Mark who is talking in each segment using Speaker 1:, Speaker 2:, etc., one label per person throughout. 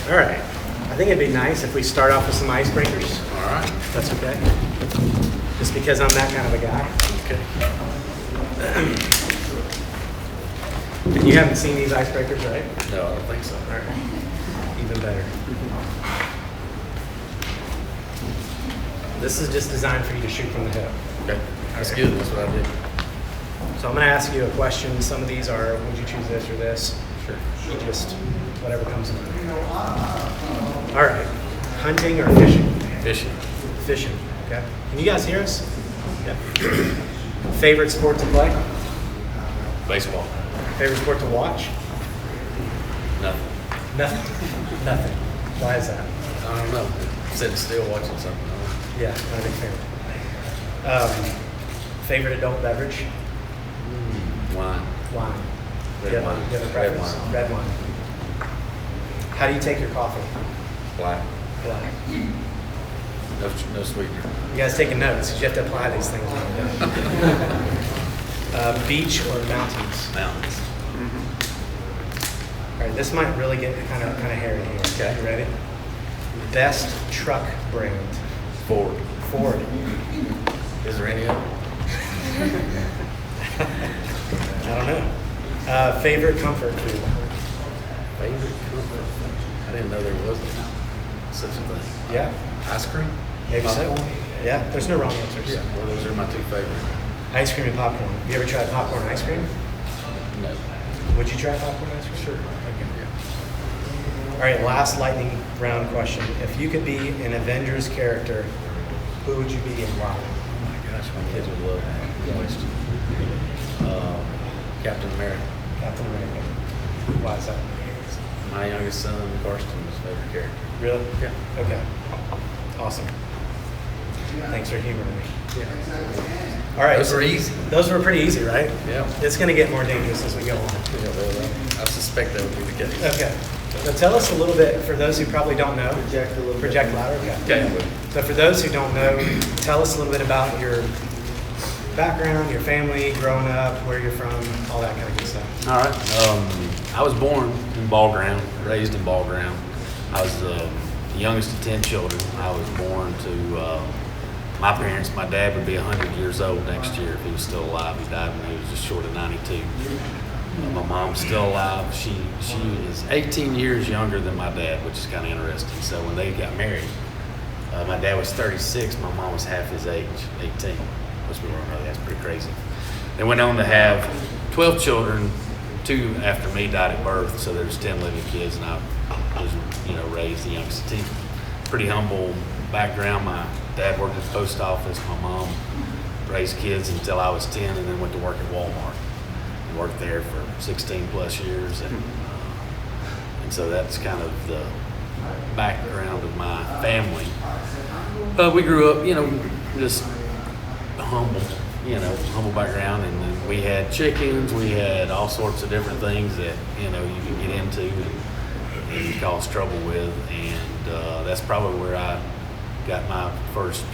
Speaker 1: All right. I think it'd be nice if we start off with some icebreakers.
Speaker 2: All right.
Speaker 1: That's okay. Just because I'm that kind of a guy.
Speaker 2: Okay.
Speaker 1: And you haven't seen these icebreakers, right?
Speaker 2: No, I don't think so.
Speaker 1: All right. Even better. This is just designed for you to shoot from the hip.
Speaker 2: Okay. That's good. That's what I did.
Speaker 1: So I'm going to ask you a question. Some of these are, would you choose this or this?
Speaker 2: Sure.
Speaker 1: You just, whatever comes to mind. All right. Hunting or fishing?
Speaker 2: Fishing.
Speaker 1: Fishing. Okay. Can you guys hear us? Yeah. Favorite sport to play?
Speaker 2: Baseball.
Speaker 1: Favorite sport to watch?
Speaker 2: Nothing.
Speaker 1: Nothing. Nothing. Why is that?
Speaker 2: I don't know. Sitting still watching something.
Speaker 1: Yeah, not a big fan. Favorite adult beverage?
Speaker 2: Wine.
Speaker 1: Wine.
Speaker 2: Red wine.
Speaker 1: You have a
Speaker 2: Red
Speaker 1: preference?
Speaker 2: wine.
Speaker 1: Red wine. How do you take your coffee?
Speaker 2: Black.
Speaker 1: Black.
Speaker 2: No sweetener.
Speaker 1: You guys taking notes? 'Cause you have to apply these things. Beach or mountains?
Speaker 2: Mountains.
Speaker 1: All right, this might really get kind of hairy here.
Speaker 2: Okay.
Speaker 1: You ready? Best truck brand?
Speaker 2: Ford.
Speaker 1: Ford.
Speaker 2: Is there any other?
Speaker 1: I don't know. Favorite comfort food?
Speaker 2: Favorite comfort? I didn't know there was such a thing.
Speaker 1: Yeah,
Speaker 2: Ice cream?
Speaker 1: maybe
Speaker 2: Popcorn?
Speaker 1: so. Yeah, there's no wrong answers.
Speaker 2: Yeah. Well, those are my two favorite.
Speaker 1: Ice cream and popcorn. You ever tried popcorn ice cream?
Speaker 2: No.
Speaker 1: Would you try popcorn ice cream?
Speaker 2: Sure.
Speaker 1: Okay.
Speaker 2: Yeah.
Speaker 1: All right, last lightning round question. If you could be an Avengers character, who would you be and why?
Speaker 2: Oh my gosh, my kids would love that question. Captain America.
Speaker 1: Captain America. Why is that?
Speaker 2: My youngest son, Carson's favorite character.
Speaker 1: Really?
Speaker 2: Yeah.
Speaker 1: Okay. Awesome. Thanks for humoring me.
Speaker 2: Yeah.
Speaker 1: All right.
Speaker 2: Those were easy.
Speaker 1: Those were pretty ezy, right?
Speaker 2: Yeah.
Speaker 1: It's going to get more dangerous as we go on.
Speaker 2: Yeah, well, I suspect that would be the case.
Speaker 1: Okay. So tell us a little bit, for those who probably don't know.
Speaker 3: Project a little
Speaker 1: Project
Speaker 3: bit.
Speaker 1: louder. Okay.
Speaker 2: Okay.
Speaker 1: So for those who don't know, tell us a little bit about your background, your family, growing up, where you're from, all that kind of good stuff.
Speaker 2: All right. I was born in Ball Ground, raised in Ball Ground. I was the youngest of 10 children. I was born to my parents. My dad would be 100 years old next year if he was still alive. He died when he was just short of 92. My mom's still alive. She is 18 years younger than my dad, which is kind of interesting. So when they got married, my dad was 36. My mom was half his age, 18. Most people don't know that's pretty crazy. They went on to have 12 children. 2 after me died at birth, so there's 10 living kids, and I was, raised the youngest of 10. Pretty humble background. My dad worked at the post office. My mom raised kids until I was 10, and then went to work at Walmart. And worked there for 16 plus years, and so that's kind of the background of my family. We grew up, just humble background, and then we had chickens, we had all sorts of different things that you can get into and cause trouble with, and that's probably where I got my first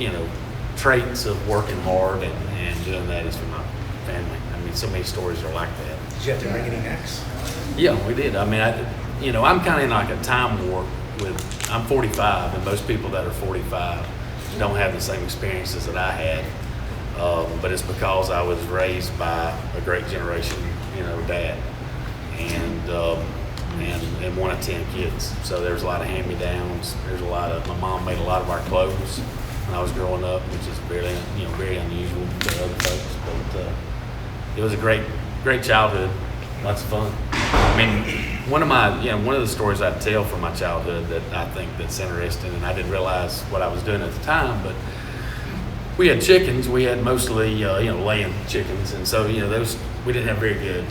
Speaker 2: traits of working hard and doing that is for my family. I mean, so many stories are like that.
Speaker 1: Did you have to bring any necks?
Speaker 2: Yeah, we did. I mean, I'm kind of in like a time warp I'm 45, and most people that are 45 don't have the same experiences that I had. But it's because I was raised by a great generation, dad, and one of 10 kids. So there's a lot of hand-me-downs. My mom made a lot of our clothes when I was growing up, which is very unusual to other folks. But it was a great childhood, lots of fun. I mean, one of the stories I tell from my childhood that I think that's interesting, and I didn't realize what I was doing at the time, but we had chickens. We had mostly, laying chickens, and so those we didn't have a very good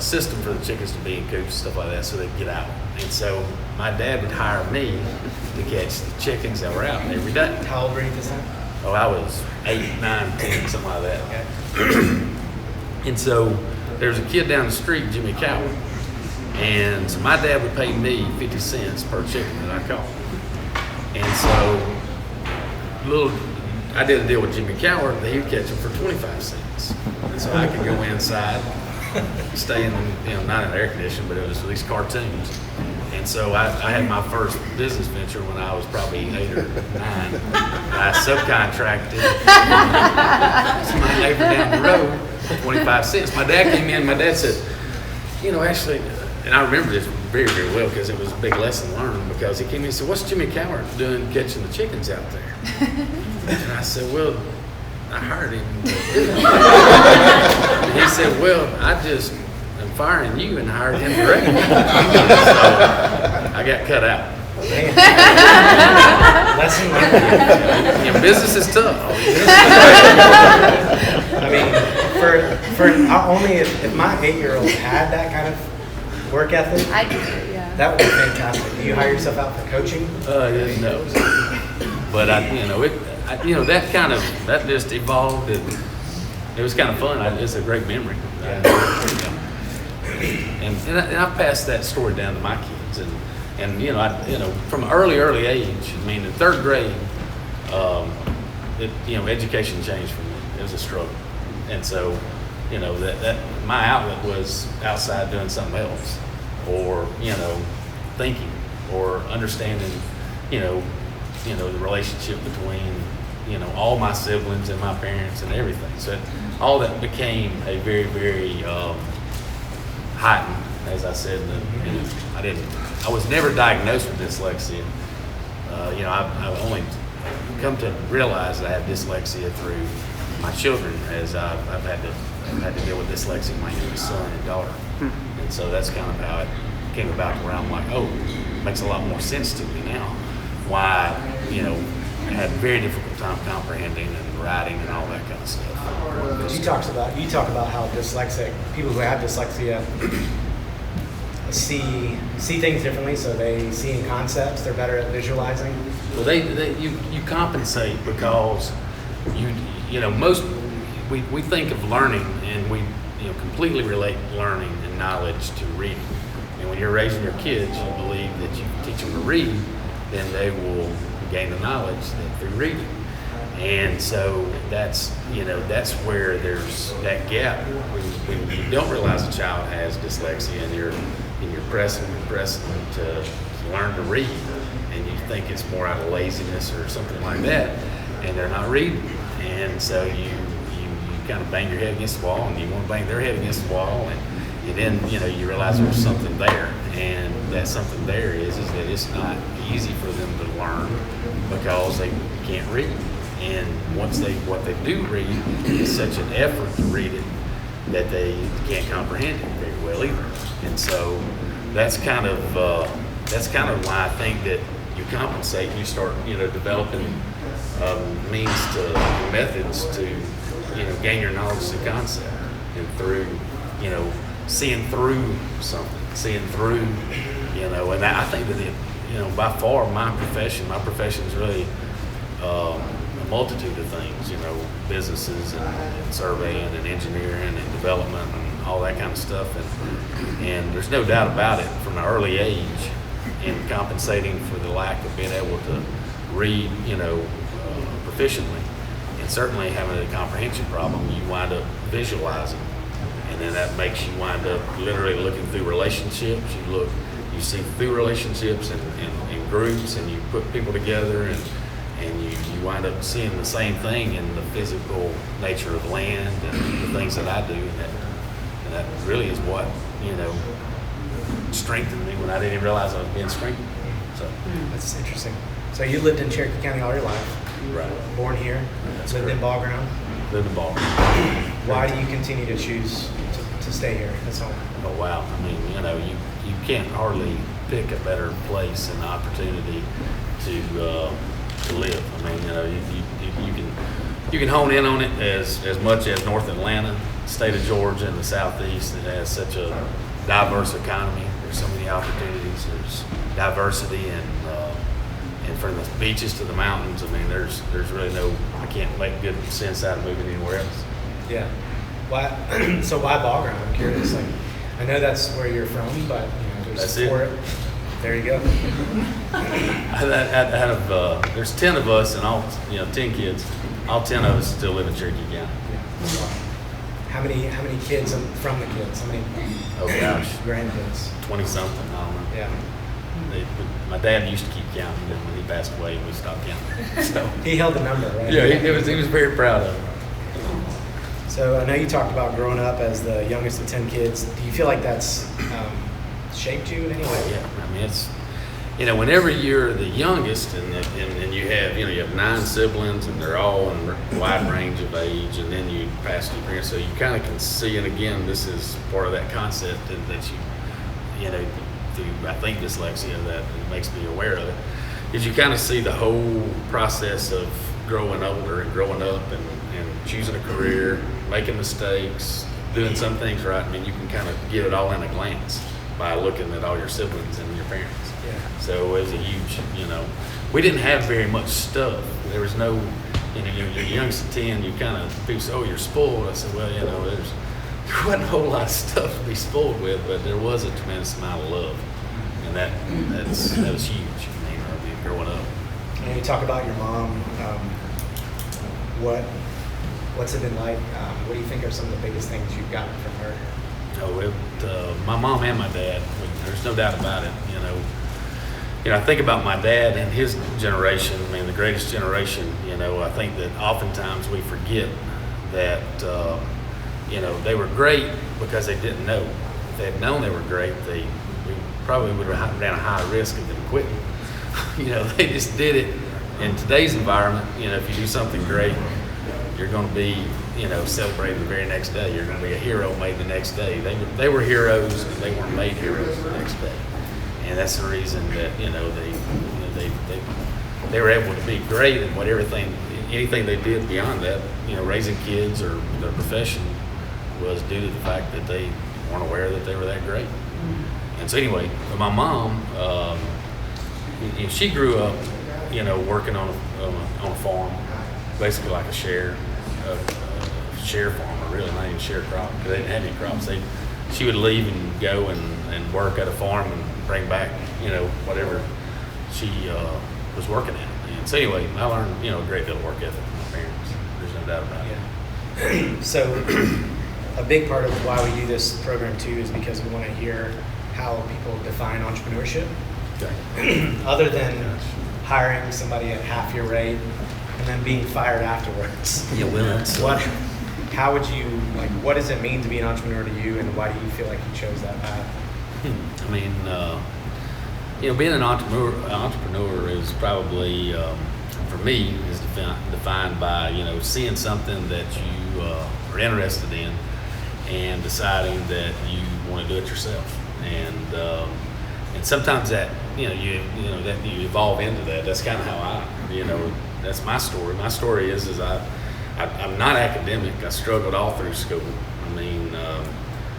Speaker 2: system for the chickens to be in coops and stuff like that, so they'd get out. And so my dad would hire me to catch the chickens that were out every day.
Speaker 1: How old were you at this time?
Speaker 2: Oh, I was 8, 9, 10, something like that.
Speaker 1: Okay.
Speaker 2: And so there's a kid down the street, Jimmy Coward, and so my dad would pay me 50 cents per chicken that I caught. And so I did a deal with Jimmy Coward that he would catch them for 25 cents. And so I could go inside, stay in, not in the air conditioning, but it was at least cartoons, And so I had my first business venture when I was probably 8 or 9. I subcontracted to my neighbor down the road for 25 cents. My dad came in, my dad said, actually, and I remember this very, very well because it was a big lesson learned, because he came in and said, what's Jimmy Cowart doing catching the chickens out there? And I said, well, I hired him to do it. And he said, well, I just am firing you and hired him directly. So I got cut out.
Speaker 1: Lesson learned.
Speaker 2: Business is tough.
Speaker 1: I mean, for only if my 8-year-old had that kind of work ethic,
Speaker 3: I do, yeah.
Speaker 1: that would be fantastic. Do you hire yourself out for coaching?
Speaker 2: No. But that just evolved, and it was kind of fun. It's a great memory. And I've passed that story down to my kids, and from an early age. I mean, in 3rd grade, education changed for me. It was a struggle, and so that my outlet was outside doing something else, or thinking, or understanding the relationship between all my siblings and my parents and everything. So all that became a very, very heightened, as I said. I was never diagnosed with dyslexia. I've only come to realize that I have dyslexia through my children, as I've had to deal with dyslexia in my youngest son and daughter. And so that's kind of how it came about, where I'm like, oh, it makes a lot more sense to me now why I had a very difficult time comprehending and writing and all that kind of stuff.
Speaker 1: But you talk about how people who have dyslexia see things differently, so they see in concepts, they're better at visualizing.
Speaker 2: Well, you compensate because we think of learning, and we completely relate learning and knowledge to reading. And when you're raising your kids, you believe that you teach them to read, then they will gain the knowledge through reading. And so that's where there's that gap when you don't realize a child has dyslexia, and you're pressing to learn to read, and you think it's more out of laziness or something like that, and they're not reading. And so you kind of bang your head against the wall, and you want to bang their head against the wall, and then you realize there's something there, and that something there is that it's not easy for them to learn because they can't read. And what they do read is such an effort to read it that they can't comprehend it very well either. And so that's kind of why I think that you compensate and you start developing methods to gain your knowledge of the concept, and through seeing through something, and I think that by far my profession is really a multitude of things, businesses and surveying and engineering and development and all that kind of stuff, and there's no doubt about it, from an early age, in compensating for the lack of being able to read proficiently, and certainly having a comprehension problem, you wind up visualizing, and then that makes you wind up literally looking through relationships. You see through relationships and groups, and you put people together, and you wind up seeing the same thing in the physical nature of land and the things that I do, and that really is what strengthened me when I didn't even realize I was being strengthened. So
Speaker 1: That's interesting. So you lived in Cherokee County all your life.
Speaker 2: Right.
Speaker 1: Born here.
Speaker 2: That's
Speaker 1: lived
Speaker 2: correct.
Speaker 1: in Ball Ground.
Speaker 2: Lived in Ball.
Speaker 1: Why do you continue to choose to stay here? That's home.
Speaker 2: Oh wow! I mean, you can't hardly pick a better place and opportunity to live. I mean, you can hone in on it as much as North Atlanta, state of Georgia, and the Southeast. It has such a diverse economy. There's so many opportunities. There's diversity, and from the beaches to the mountains. I mean, there's really I can't make good sense out of moving anywhere else.
Speaker 1: Yeah. Why? So why Ball Ground? I'm curious. Like, I know that's where you're from, but
Speaker 2: That's
Speaker 1: for
Speaker 2: it.
Speaker 1: There you go.
Speaker 2: There's 10 of us, and all 10 kids. All 10 of us still live in Cherokee County.
Speaker 1: How many kids from the kids? How many
Speaker 2: Oh gosh,
Speaker 1: grandkids?
Speaker 2: 20 something. I don't know.
Speaker 1: Yeah.
Speaker 2: My dad used to keep counting, and when he passed away, we stopped counting. So
Speaker 1: He held the number, right?
Speaker 2: yeah, he was very proud of it.
Speaker 1: So I know you talked about growing up as the youngest of 10 kids. Do you feel like that's shaped you in any way?
Speaker 2: Yeah, I mean it's whenever you're the youngest and you have 9 siblings and they're all in a wide range of age, and then you pass to your parents, so you kind of can see, and again, this is part of that concept that through I think dyslexia that makes me aware of it, is you kind of see the whole process of growing older and growing up and choosing a career, making mistakes, doing some things right. I mean, you can kind of get it all in a glance by looking at all your siblings and your parents.
Speaker 1: Yeah.
Speaker 2: So it was a huge, we didn't have very much stuff. There was no, you're youngest of 10, you kind of, people say, oh, you're spoiled. I said, well, there wasn't a whole lot of stuff to be spoiled with, but there was a tremendous amount of love. And that was huge, growing up.
Speaker 1: And you talk about your mom. What's it been like? What do you think are some of the biggest things you've gotten from her?
Speaker 2: My mom and my dad, there's no doubt about it. I think about my dad and his generation, the greatest generation. I think that oftentimes we forget that, they were great because they didn't know. If they had known they were great, we probably would have ran a high risk of them quitting. They just did it. In today's environment, if you do something great, you're going to be, celebrated the very next day. You're going to be a hero made the next day. They were heroes, and they weren't made heroes the next day. And that's the reason that they were able to be great at anything they did beyond that. Raising kids or their profession was due to the fact that they weren't aware that they were that great. And so anyway, my mom, she grew up, working on a farm, basically like a share farmer, really, not even share crop, because they didn't have any crops. She would leave and go and work at a farm and bring back, whatever she was working at. And so anyway, I learned, a great deal of work ethic from my parents. There's no doubt about it.
Speaker 1: Yeah. So a big part of why we do this program too is because we want to hear how people define entrepreneurship.
Speaker 2: Okay.
Speaker 1: Other than hiring somebody at half your rate and then being fired afterwards.
Speaker 2: Yeah,
Speaker 1: How would you, what does it mean to be an entrepreneur to you, and why do you feel like you chose that path?
Speaker 2: Being an entrepreneur is probably, for me, is defined by, seeing something that you are interested in and deciding that you want to do it yourself. And sometimes that, that you evolve into that. That's kind of how that's my story. My story is I'm not academic. I struggled all through school.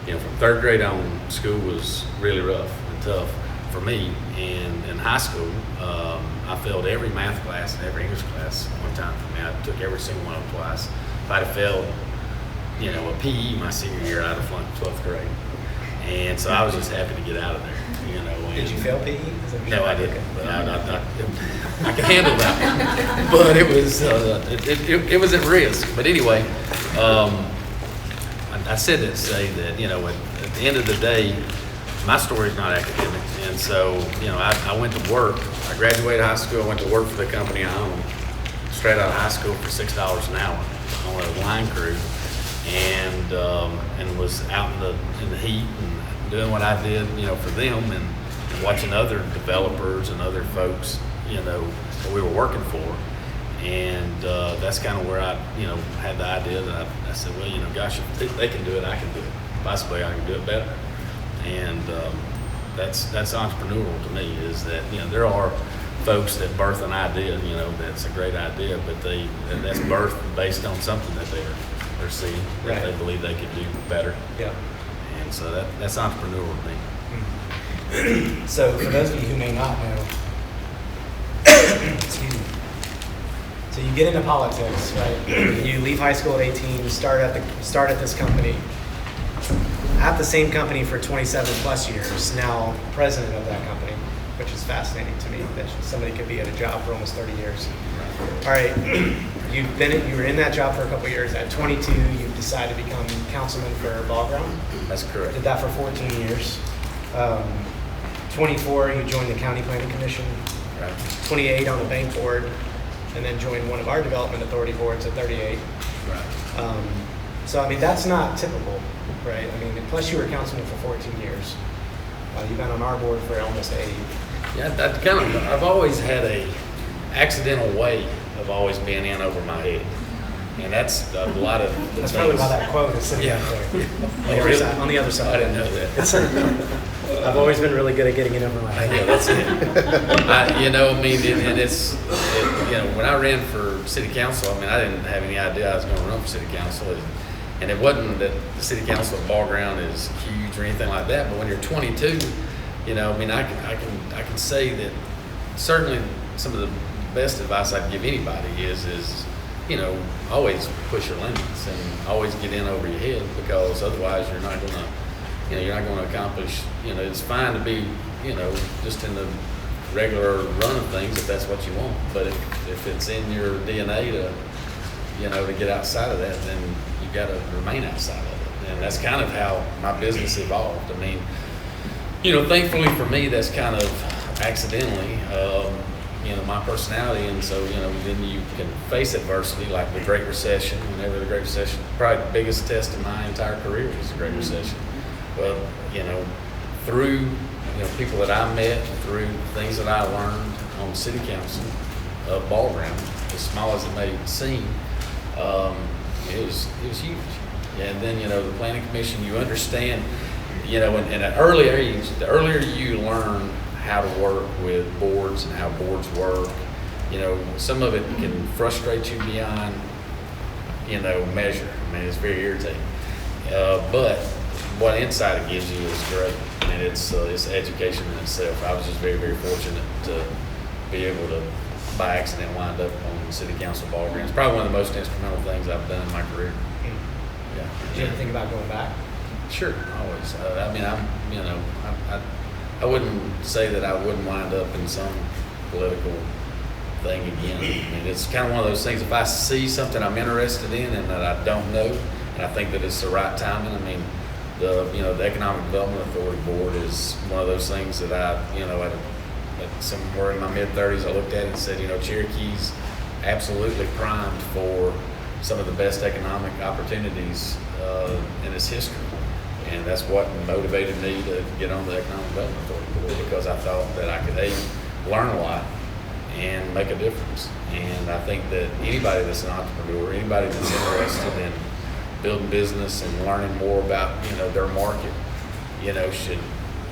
Speaker 2: From 3rd grade on, school was really rough and tough for me. And in high school, I failed every math class and every English class one time for me. I took every single one of them twice. If I'd have failed, a PE my senior year, I'd have flunked 12th grade. And so I was just happy to get out of there.
Speaker 1: Did you fail PE?
Speaker 2: No, I didn't. But I could handle that. But it was at risk. But anyway, I said that to say that at the end of the day, my story is not academic, and so I went to work. I graduated high school. I went to work for the company I own, straight out of high school for $6 an hour on a line crew, and was out in the heat and doing what I did, for them, and watching other developers and other folks, that we were working for. And that's kind of where I, had the idea that I said, well, gosh, if they can do it, I can do it. Possibly I can do it better. And that's entrepreneurial to me, is that, there are folks that birth an idea, that's a great idea, but that's birthed based on something that they're seeing, that
Speaker 1: right.
Speaker 2: They believe they could do better.
Speaker 1: Yeah.
Speaker 2: And so that's entrepreneurial to me.
Speaker 1: So for those of you who may not know, excuse me. So you get into politics, right? You leave high school at 18, start at this company. At the same company for 27 plus years, now president of that company, which is fascinating to me that somebody could be at a job for almost 30 years. All right, you were in that job for a couple of years. At 22, you decided to become councilman for Ball Ground.
Speaker 2: That's correct.
Speaker 1: Did that for 14 years. 24, you joined the County Planning Commission.
Speaker 2: Right.
Speaker 1: 28 on the bank board, and then joined one of our development authority boards at 38.
Speaker 2: Right.
Speaker 1: So, I mean, that's not typical, right? I mean, plus you were councilman for 14 years. You've been on our board for almost 8.
Speaker 2: Yeah, I've always had a accidental way of always being in over my head. And that's a lot of the
Speaker 1: That's
Speaker 2: things.
Speaker 1: probably why that quote is sitting
Speaker 2: Yeah.
Speaker 1: up there.
Speaker 2: Oh, really?
Speaker 1: On the other side.
Speaker 2: I didn't know that.
Speaker 1: I've always been really good at getting in over my head.
Speaker 2: Yeah, that's it. You know, I mean, you know, when I ran for city council, I mean, I didn't have any idea I was going to run for city council. And it wasn't that the city council ball ground is huge or anything like that. But when you're 22, you know, I mean, I can say that certainly some of the best advice I'd give anybody is, you know, always push your limits and always get in over your head, because otherwise you're not going to, you know, you're not going to accomplish, you know, it's fine to be, you know, just in the regular run of things if that's what you want. But if it's in your DNA to, you know, to get outside of that, then you got to remain outside of it. And that's kind of how my business evolved. I mean, you know, thankfully for me, that's kind of accidentally, you know, my personality. And so, you know, then you can face adversity, like the Great Recession. Whenever the Great Recession, probably the biggest test of my entire career was the Great Recession. Well, you know, through, you know, people that I met, through things that I learned on city council of ball ground, as small as it may seem, it was huge. And then, you know, the planning commission, you understand, you know, in an early age, the earlier you learn how to work with boards and how boards work, you know, some of it can frustrate you beyond, you know, measure. I mean, it's very irritating. But what insight it gives you is great, and it's education in itself. I was just very, very fortunate to be able to, by accident, wind up on the city council ball grounds. It's probably one of the most instrumental things I've done in my career. Yeah.
Speaker 1: Did you ever think about going back?
Speaker 2: Sure, always. I mean, you know, I wouldn't say that I wouldn't wind up in some political thing again. I mean, it's kind of one of those things. If I see something I'm interested in and that I don't know, and I think that it's the right timing, I mean, the Economic Development Authority Board is one of those things that I, you know, at somewhere in my mid-30s, I looked at it and said, you know, Cherokee's absolutely primed for some of the best economic opportunities in its history. And that's what motivated me to get on the Economic Development Authority Board, because I thought that I could, learn a lot and make a difference. And I think that anybody that's an entrepreneur, anybody that's interested in building business and learning more about, you know, their market, you know, should,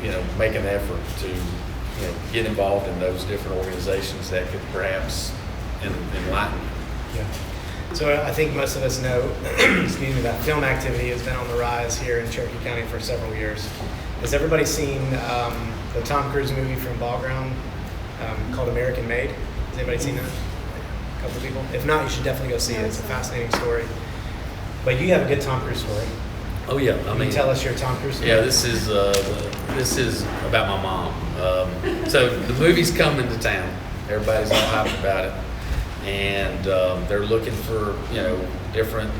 Speaker 2: you know, make an effort to, you know, get involved in those different organizations that could perhaps enlighten you.
Speaker 1: Yeah. So I think most of us know, excuse me, that film activity has been on the rise here in Cherokee County for several years. Has everybody seen the Tom Cruise movie from Ball Ground called American Made? Has anybody seen that? A couple of people? If not, you should definitely go see it. It's a fascinating story. But you have a good Tom Cruise story.
Speaker 2: Oh yeah, I
Speaker 1: Can
Speaker 2: mean,
Speaker 1: you tell us your Tom Cruise story?
Speaker 2: yeah, this is about my mom. So the movie's coming to town. Everybody's all hyped about it, and they're looking for, you know, different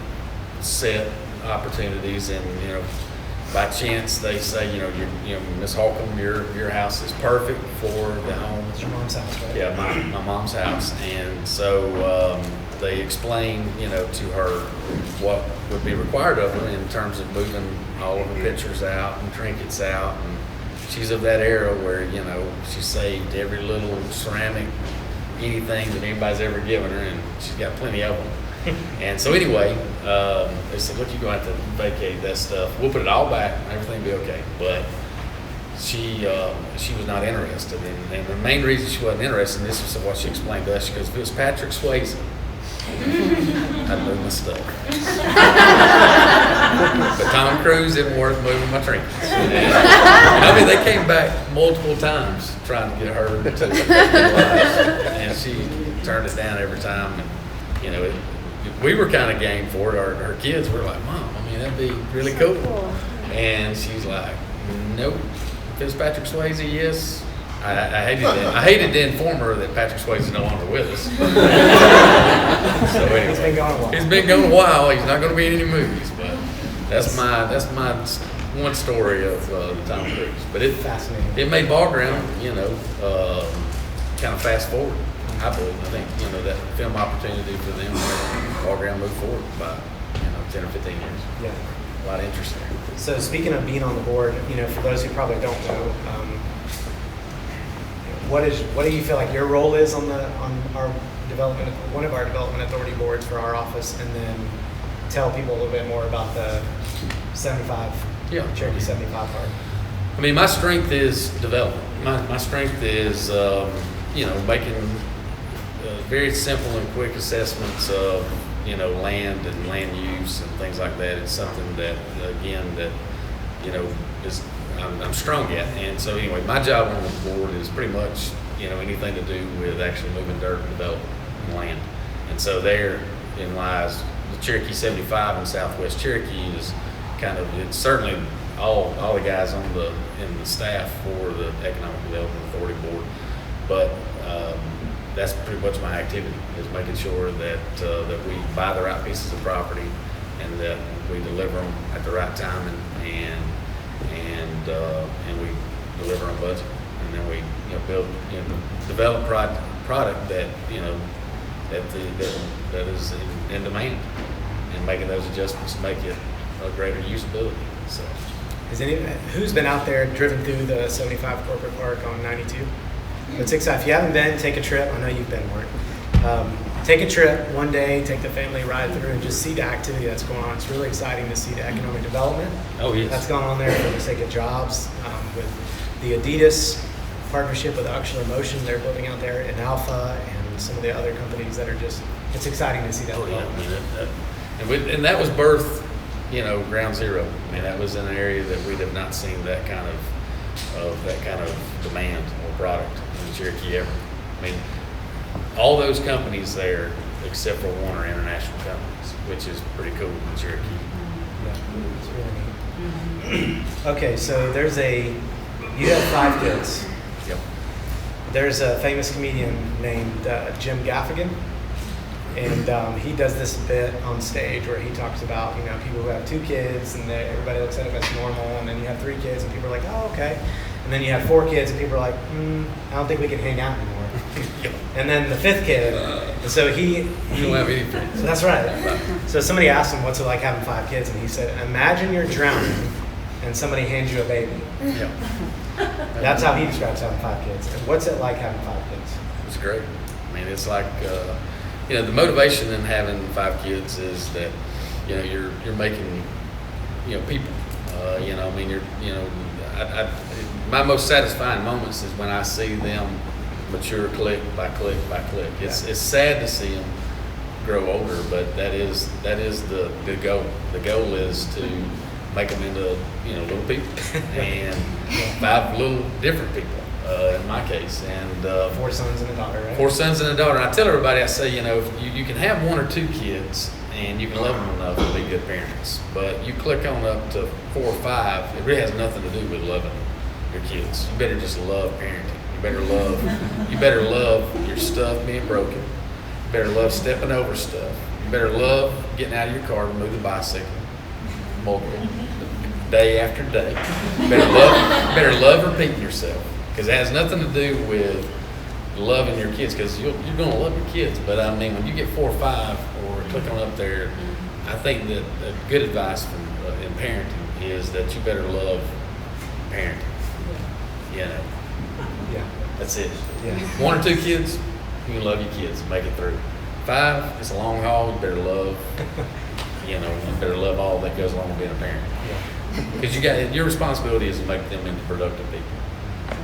Speaker 2: set opportunities. And, you know, by chance they say, you know, Miss Holcomb, your house is perfect for the home.
Speaker 1: It's your mom's house, right?
Speaker 2: Yeah, my mom's house. And so they explained, you know, to her what would be required of her in terms of moving all of her pictures out and trinkets out. And she's of that era where, you know, she saved every little ceramic, anything that anybody's ever given her, and she's got plenty of them. And so anyway, they said, look, you're going to have to vacate that stuff. We'll put it all back, and everything will be okay. But she was not interested. And the main reason she wasn't interested, and this is what she explained to us, she goes, if it was Patrick Swayze, I'd move my stuff. But Tom Cruise isn't worth moving my trinkets. And, I mean, they came back multiple times trying to get her to realize, and she turned it down every time. And, you know, we were kind of game for it. Her kids were like, Mom, I mean, that'd be really cool. And she's like, nope. If it's Patrick Swayze, yes. I hated to inform her that Patrick Swayze is no longer with us. So anyway,
Speaker 1: He's been gone a while.
Speaker 2: He's been gone a while. He's not going to be in any movies, but that's my one story of the Tom Cruise, but
Speaker 1: Fascinating.
Speaker 2: it made ball ground, kind of fast forward. I believe. I think that film opportunity for them, ball ground moved forward by 10 or 15 years.
Speaker 1: Yeah.
Speaker 2: A lot of interest there.
Speaker 1: So speaking of being on the board, for those who probably don't know, what do you feel like your role is on our development, one of our development authority boards for our office, and then tell people a little bit more about the 75, Cherokee 75 part.
Speaker 2: I mean, my strength is development. My strength is making very simple and quick assessments of land and land use and things like that. It's something that is I'm strong at. And so anyway, my job on the board is pretty much anything to do with actually moving dirt and development and land. And so therein lies the Cherokee 75 in Southwest Cherokee is it's certainly all the guys in the staff for the Economic Development Authority Board, but that's pretty much my activity, is making sure that we buy the right pieces of property and that we deliver them at the right time and we deliver on budget, and then we develop product that that is in demand, and making those adjustments to make it a greater usability. So,
Speaker 1: who's been out there, driven through the 75 Corporate Park on 92? It's exciting. If you haven't been, take a trip. I know you've been, Mark. Take a trip one day, take the family ride through, and just see the activity that's going on. It's really exciting to see the economic development that's going on there for the sake of jobs. With the Adidas partnership with Ocular Motion, they're building out there in Alpha, and some of the other companies that are it's exciting to see that development.
Speaker 2: And that was birth, ground zero. I mean, that was an area that we have not seen that kind of demand or product in Cherokee ever. I mean, all those companies there, except for one, are international companies, which is pretty cool in Cherokee.
Speaker 1: Yeah, it's really neat. Okay, so you have 5 kids.
Speaker 2: Yep.
Speaker 1: There's a famous comedian named Jim Gaffigan, and he does this bit on stage where he talks about people who have 2 kids and everybody looks at it as normal, and then you have 3 kids and people are like, oh, okay, and then you have 4 kids and people are like, I don't think we can hang out anymore. And then the 5th kid, and so he
Speaker 2: don't have any friends.
Speaker 1: That's right. So somebody asked him, what's it like having 5 kids, and he said, imagine you're drowning and somebody hands you a baby.
Speaker 2: Yeah.
Speaker 1: That's how he describes having 5 kids. And what's it like having 5 kids?
Speaker 2: It's great. I mean, it's like the motivation in having 5 kids is that you're making people. My most satisfying moments is when I see them mature click by click by click. It's sad to see them grow older, but that is the goal. The goal is to make them into little people and 5 little different people in my case, and
Speaker 1: 4 sons and a daughter, right?
Speaker 2: 4 sons and a daughter. And I tell everybody, I say, if you can have 1 or 2 kids and you can love them enough to be good parents, but you click on up to 4 or 5, it really has nothing to do with loving your kids. You better just love parenting. You better love your stuff being broken. You better love stepping over stuff. You better love getting out of your car to move the bicycle multiple day after day. You better love repeating yourself, because it has nothing to do with loving your kids, because you're going to love your kids. But I mean, when you get 4 or 5 or click on up there, I think that good advice in parenting is that you better love parenting.
Speaker 1: Yeah.
Speaker 2: That's it.
Speaker 1: Yeah.
Speaker 2: 1 or 2 kids, you can love your kids and make it through. 5, it's a long haul. You better love, all that goes along with being a parent. Because your responsibility is to make them into productive people,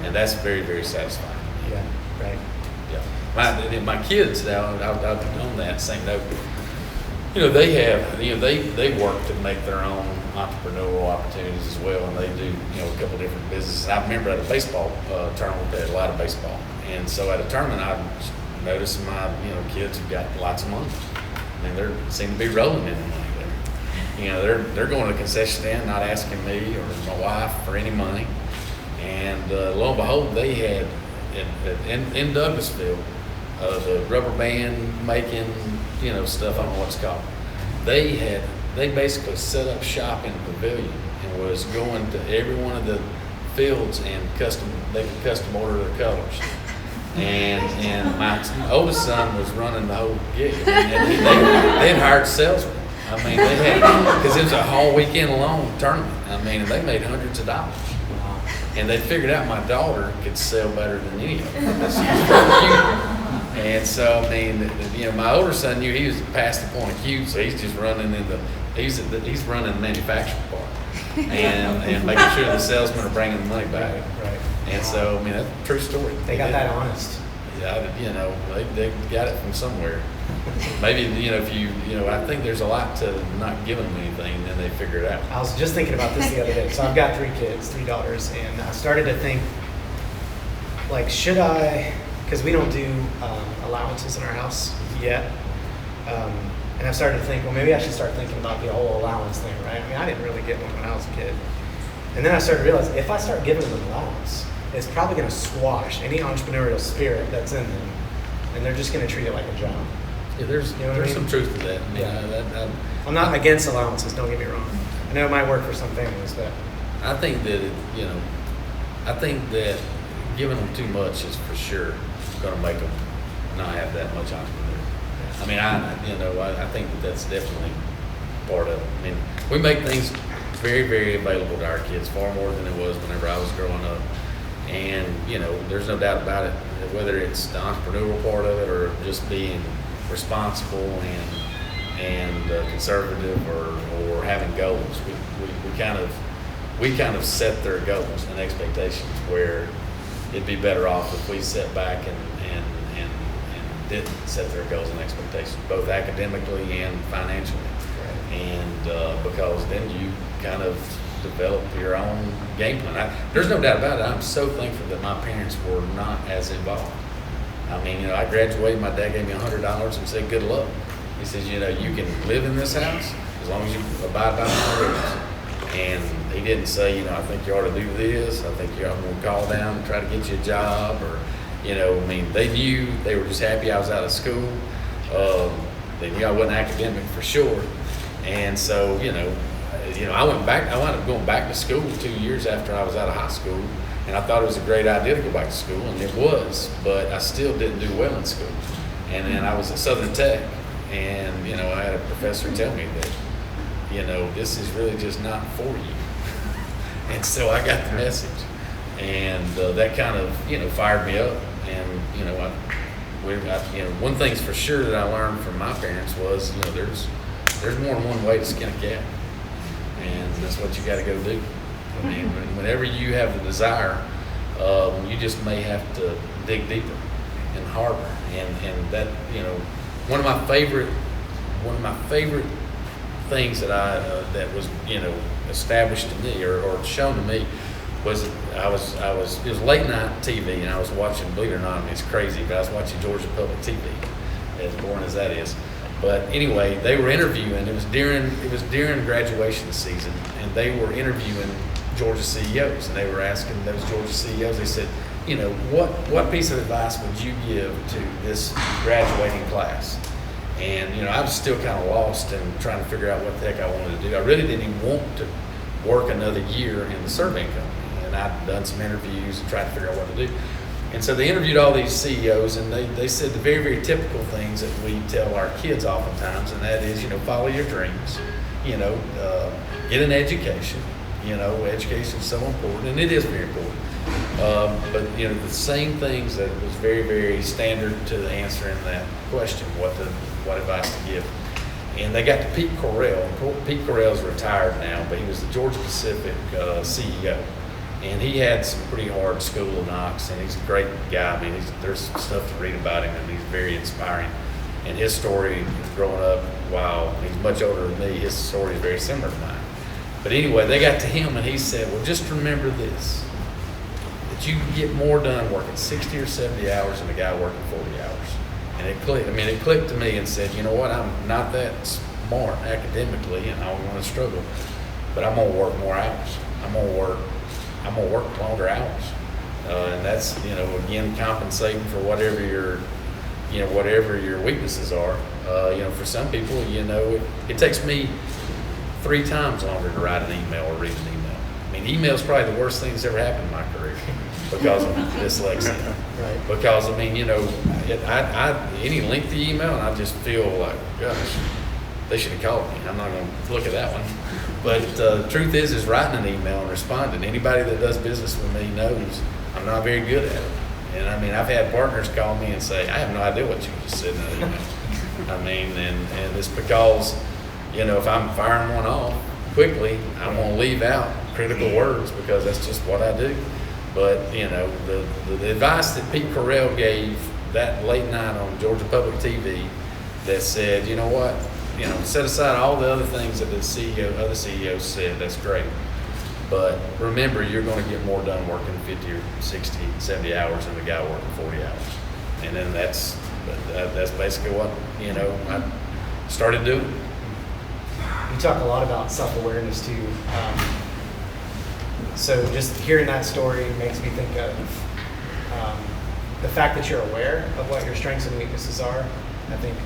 Speaker 2: and that's very, very satisfying.
Speaker 1: Yeah. Right.
Speaker 2: Yeah. My kids now, on that same note, they work to make their own entrepreneurial opportunities as well, and they do a couple different businesses. I remember at a baseball tournament, they had a lot of baseball, and so at a tournament, I noticed my kids have got lots of money. I mean, they seem to be rolling in the money there. They're going to the concession stand, not asking me or my wife for any money, and lo and behold, they had in Douglasville the rubber band making stuff. I don't know what it's called. They basically set up shop in the pavilion and was going to every one of the fields and they could custom order their colors. And my oldest son was running the whole gig. And they had hired salesmen. I mean, they had, because it was a whole weekend long tournament. I mean, and they made hundreds of dollars. And they figured out my daughter could sell better than any of them. She was very cute. And so, I mean, my older son knew he was past the point of cute, so he's just running he's running the manufacturing part and making sure the salesmen are bringing the money back.
Speaker 1: Right.
Speaker 2: And so, I mean, that's a true story.
Speaker 1: They got that honest.
Speaker 2: Yeah, they got it from somewhere. Maybe, I think there's a lot to not giving them anything, and then they figure it out.
Speaker 1: I was just thinking about this the other day. So I've got 3 kids, 3 daughters, and I started to think, like, should I, because we don't do allowances in our house yet, and I started to think, well, maybe I should start thinking about the whole allowance thing, right? I mean, I didn't really get one when I was a kid. And then I started to realize, if I start giving them an allowance, it's probably going to squash any entrepreneurial spirit that's in them, and they're just going to treat it like a job.
Speaker 2: Yeah, there's some truth to that. I mean,
Speaker 1: yeah. I'm not against allowances, don't get me wrong. I know it might work for some families, but
Speaker 2: I think that giving them too much is for sure going to make them not have that much entrepreneur. I mean, I think that's definitely part of it. I mean, we make things very, very available to our kids, far more than it was whenever I was growing up. And, there's no doubt about it, whether it's the entrepreneurial part of it or just being responsible and conservative or having goals. We kind of set their goals and expectations where it'd be better off if we sat back and didn't set their goals and expectations, both academically and financially. Right. And because then you kind of develop your own game plan. There's no doubt about it. I'm so thankful that my parents were not as involved. I mean, I graduated, my dad gave me $100 and said, good luck. He says, you can live in this house as long as you abide by my rules. And he didn't say, I think you ought to do this. I think I'm going to call down and try to get you a job. Or, they knew, they were just happy I was out of school. They knew I wasn't academic for sure. And so, I wound up going back to school 2 years after I was out of high school. And I thought it was a great idea to go back to school, and it was, but I still didn't do well in school. And then I was at Southern Tech, and, I had a professor tell me that, this is really just not for you. And so I got the message, and that kind of, fired me up. And, one thing's for sure that I learned from my parents was, there's more than one way to skin a cat, and that's what you got to go do. I mean, whenever you have the desire, you just may have to dig deeper and harder. And that, one of my favorite things that was established to me or shown to me was it was late night TV, and I was watching, believe it or not, I mean, it's crazy, but I was watching Georgia Public TV, as boring as that is. But anyway, they were interviewing. It was during graduation season, and they were interviewing Georgia CEOs, and they were asking those Georgia CEOs. They said, what piece of advice would you give to this graduating class? And I was still kind of lost and trying to figure out what the heck I wanted to do. I really didn't even want to work another year in the surveying company, and I'd done some interviews and tried to figure out what to do. And so they interviewed all these CEOs, and they said the very, very typical things that we tell our kids oftentimes, and that is, follow your dreams, get an education. Education is so important, and it is very important. But the same things that was very, very standard to answering that question, what advice to give. And they got to Pete Correll. Pete Correll's retired now, but he was the Georgia Pacific CEO. And he had some pretty hard school knocks, and he's a great guy. I mean, there's some stuff to read about him, and he's very inspiring. And his story, growing up, while he's much older than me, his story is very similar to mine. But anyway, they got to him, and he said, well, just remember this, that you can get more done working 60 or 70 hours than a guy working 40 hours. And it clicked. I mean, it clicked to me and said, you know what, I'm not that smart academically, and I want to struggle, but I'm going to work more hours. I'm going to work longer hours. And that's, again, compensating for whatever your weaknesses are. For some people, it takes me 3 times longer to write an email or read an email. mean, email's probably the worst thing that's ever happened in my career because of dyslexia.
Speaker 1: Right.
Speaker 2: Because, I mean, you know, any lengthy email, and I just feel like, gosh, they should have called me. I'm not going to look at that one. But the truth is writing an email and responding. Anybody that does business with me knows I'm not very good at it. And I mean, I've had partners call me and say, I have no idea what you just said in that email. I mean, and it's because, you know, if I'm firing one off quickly, I'm going to leave out critical words because that's just what I do. But, you know, the advice that Pete Carell gave that late night on Georgia Public TV that said, you know what, you know, set aside all the other things that the other CEOs said, that's great. But remember, you're going to get more done working 50 or 60, 70 hours than the guy working 40 hours. And then that's basically what, you know, I started doing.
Speaker 1: You talk a lot about self-awareness too. So just hearing that story makes me think of the fact that you're aware of what your strengths and weaknesses are. I think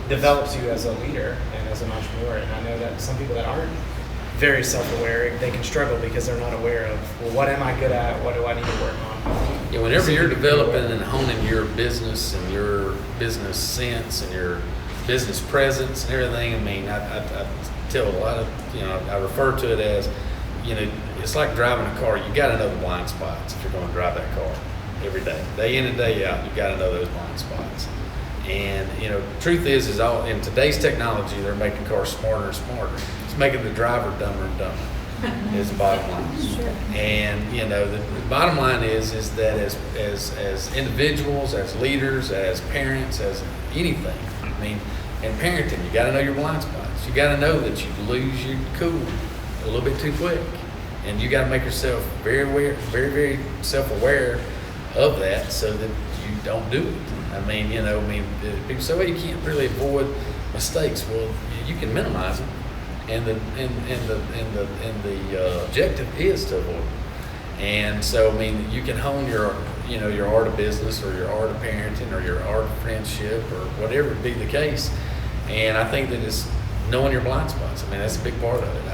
Speaker 1: develops you as a leader and as an entrepreneur. And I know that some people that aren't very self-aware, they can struggle because they're not aware of, well, what am I good at? What do I need to work on?
Speaker 2: Yeah, whenever you're developing and honing your business and your business sense and your business presence and everything, I mean, I tell a lot of, you know, I refer to it as, you know, it's like driving a car. You got to know the blind spots if you're going to drive that car every day in and day out. You got to know those blind spots. And, you know, truth is all in today's technology, they're making cars smarter and smarter. It's making the driver dumber and dumber. Is the bottom line.
Speaker 3: Sure.
Speaker 2: And, you know, the bottom line is that as individuals, as leaders, as parents, as anything, I mean, in parenting, you got to know your blind spots. You got to know that you lose your cool a little bit too quick, and you got to make yourself very aware, very self-aware of that, so that you don't do it. I mean, you know, people say, well, you can't really avoid mistakes. Well, you can minimize them, and the objective is to avoid them. And so, I mean, you can hone your art of business or your art of parenting or your art of friendship or whatever be the case. And I think that it's knowing your blind spots. I mean, that's a big part of it.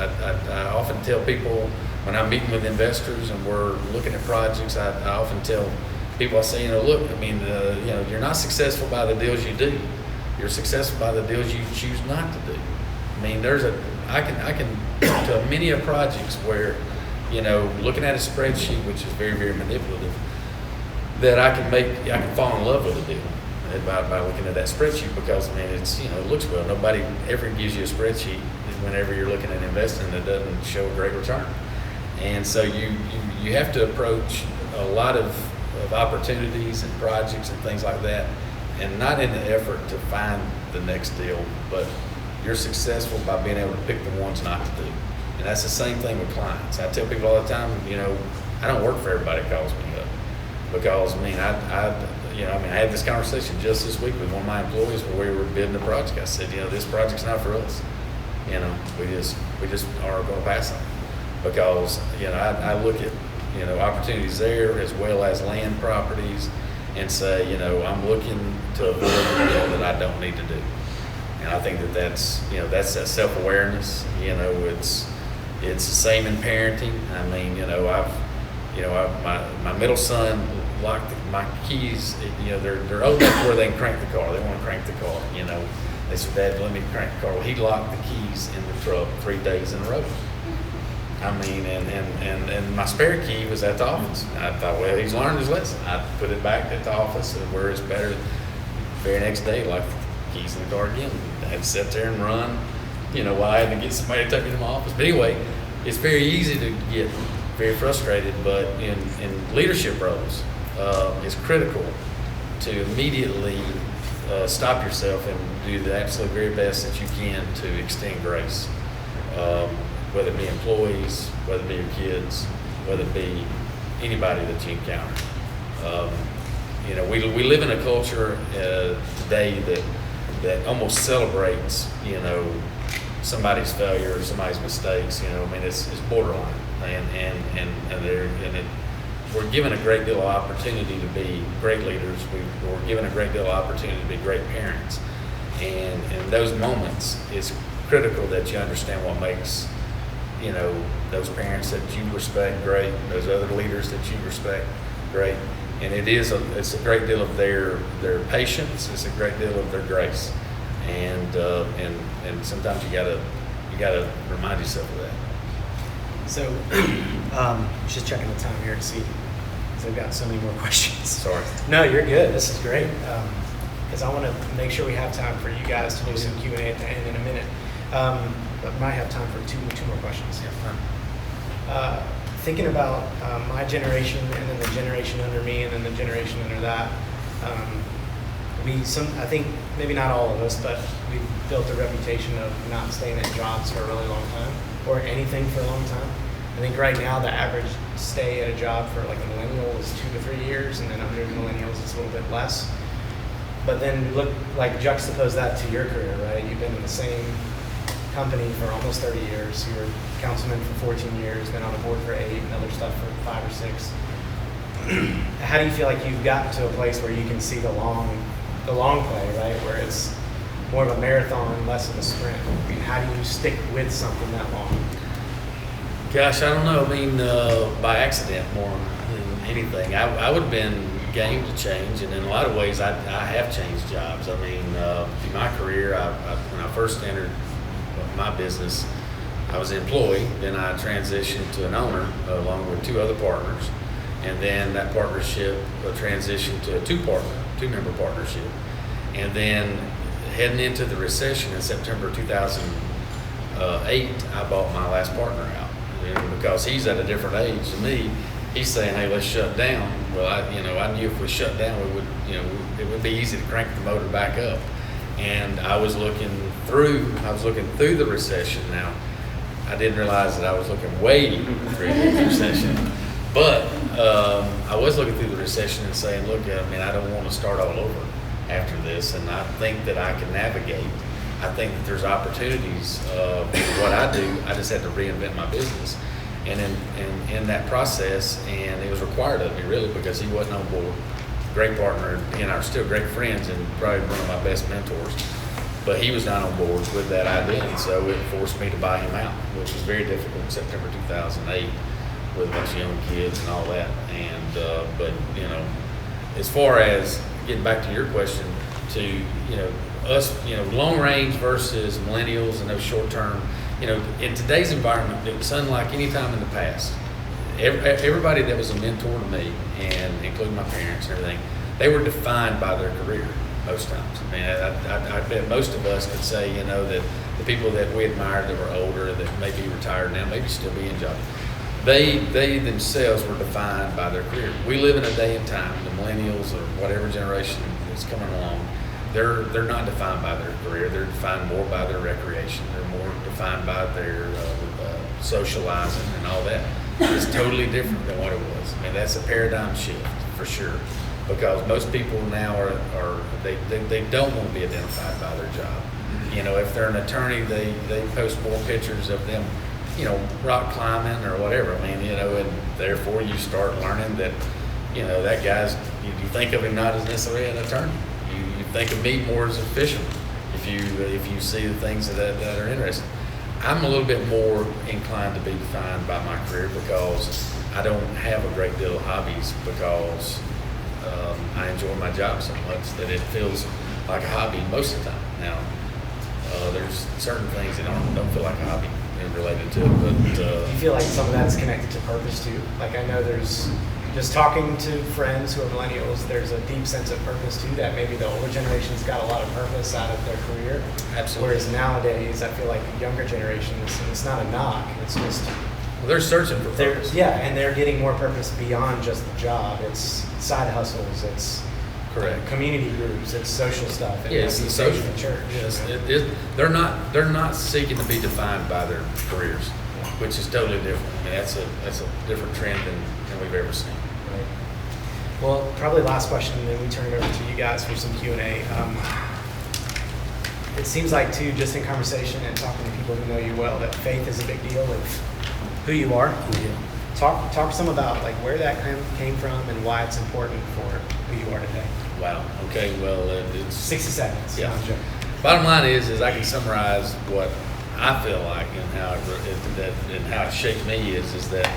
Speaker 2: I often tell people when I'm meeting with investors and we're looking at projects, I often tell people, I say, you know, look, I mean, you know, you're not successful by the deals you do. You're successful by the deals you choose not to do. I mean, I can to many of projects where, you know, looking at a spreadsheet, which is very manipulative, that I can fall in love with a deal by looking at that spreadsheet, because I mean, it's, you know, it looks well. Nobody ever gives you a spreadsheet whenever you're looking at investing that doesn't show a great return. And so you have to approach a lot of opportunities and projects and things like that, and not in the effort to find the next deal, but you're successful by being able to pick the ones not to do. And that's the same thing with clients. I tell people all the time, you know, I don't work for everybody that calls me up, because I mean, I had this conversation just this week with one of my employees where we were bidding a project. I said, you know, this project's not for us. You know, we just are going to pass on, because, you know, I look at, you know, opportunities there as well as land properties, and say, you know, I'm looking to avoid a deal that I don't need to do. And I think that's, you know, that's that self-awareness. You know, it's the same in parenting. I mean, you know, my middle son locked my keys. You know, they're old enough where they can crank the car. They want to crank the car. You know, they said, Dad, let me crank the car. Well, he locked the keys in the truck 3 days in a row. I mean, and my spare key was at the office. I thought, well, he's learned his lesson. I put it back at the office, where it's better. The very next day, like, keys in the car again. I had to sit there and run, you know, while I had to get somebody to take me to my office. But anyway, it's very easy to get very frustrated, but in leadership roles, it's critical to immediately stop yourself and do the absolute very best that you can to extend grace, whether it be employees, whether it be your kids, whether it be anybody that you encounter. You know, we live in a culture today that almost celebrates, you know, somebody's failure or somebody's mistakes. You know, I mean, it's borderline, and we're given a great deal of opportunity to be great leaders. We're given a great deal of opportunity to be great parents, and in those moments, it's critical that you understand what makes you know, those parents that you respect, great. Those other leaders that you respect, great. And it's a great deal of their patience. It's a great deal of their grace, and sometimes you gotta remind yourself of that.
Speaker 1: So, just checking the time here to see, because I've got so many more questions.
Speaker 2: Sorry.
Speaker 1: No, you're good. This is great. Because I want to make sure we have time for you guys to do some Q&A at the end in a minute. But we might have time for two more questions.
Speaker 2: Yeah,
Speaker 1: Thinking about my generation and then the generation under me and then the generation under that, I think maybe not all of us, but we've built a reputation of not staying at jobs for a really long time or anything for a long time. I think right now the average stay at a job for like a millennial is 2 to 3 years, and then under millennials it's a little bit less. But then juxtapose that to your career, right? You've been in the same company for almost 30 years. You were councilman for 14 years, been on the board for 8, and other stuff for 5 or 6. How do you feel like you've gotten to a place where you can see the long play, right? Where it's more of a marathon, less of a sprint. I mean, how do you stick with something that long?
Speaker 2: Gosh, I don't know. I mean, by accident more than anything. I would have been game to change, and in a lot of ways, I have changed jobs. I mean, in my career, when I first entered my business, I was an employee. Then I transitioned to an owner along with 2 other partners, and then that partnership transitioned to a two-member partnership, and then heading into the recession in September 2008, I bought my last partner out. And because he's at a different age than me, he's saying, "Hey, let's shut down." Well, I knew if we shut down, it would be easy to crank the motor back up. And I was looking through the recession. Now, I didn't realize that I was looking way through the recession, but I was looking through the recession and saying, "Look, I mean, I don't want to start all over after this, and I think that I can navigate. I think that there's opportunities for what I do. I just had to reinvent my business." And in that process, and it was required of me really because he wasn't on board. Great partner, he and I are still great friends and probably one of my best mentors. But he was not on board with that idea, and so it forced me to buy him out, which was very difficult in September 2008 with a bunch of young kids and all that. And but as far as getting back to your question, to us, long range versus millennials and those short term. In today's environment, it's unlike any time in the past. Everybody that was a mentor to me, and including my parents and everything, they were defined by their career most times. I mean, I bet most of us could say, that the people that we admired that were older, that may be retired now, maybe still be in jobs, they themselves were defined by their career. We live in a day and time, the millennials or whatever generation is coming along, they're not defined by their career. They're defined more by their recreation. They're more defined by their socializing and all that. It's totally different than what it was. I mean, that's a paradigm shift for sure, because most people now they don't want to be identified by their job. If they're an attorney, they post more pictures of them, rock climbing or whatever. I mean, and therefore you start learning that, that guy's. You think of him not as necessarily an attorney. You think of me more as a fisherman if you see the things that are interesting. I'm a little bit more inclined to be defined by my career because I don't have a great deal of hobbies because I enjoy my job so much that it feels like a hobby most of the time. Now, there's certain things that don't feel like a hobby related to it, but
Speaker 1: you feel like some of that's connected to purpose too? Like I know there's just talking to friends who are millennials, there's a deep sense of purpose too, that maybe the older generation's got a lot of purpose out of their career.
Speaker 2: Absolutely.
Speaker 1: Whereas nowadays, I feel like the younger generations, and it's not a knock, it's just...
Speaker 2: Well, they're searching for purpose.
Speaker 1: Yeah, and they're getting more purpose beyond just the job. It's side hustles, it's
Speaker 2: correct
Speaker 1: community groups, it's social stuff.
Speaker 2: Yes, the social
Speaker 1: church.
Speaker 2: Yes, they're not seeking to be defined by their careers, which is totally different. I mean, that's a different trend than we've ever seen.
Speaker 1: Right. Well, probably last question, and then we turn it over to you guys for some Q&A. It seems like too, just in conversation and talking to people who know you well, that faith is a big deal of who you are.
Speaker 2: Yeah.
Speaker 1: Talk some about like where that came from and why it's important for who you are today.
Speaker 2: Wow. Okay. Well, it's
Speaker 1: 60 seconds.
Speaker 2: Yeah.
Speaker 1: No, I'm joking.
Speaker 2: Bottom line is I can summarize what I feel like and how it shaped me is that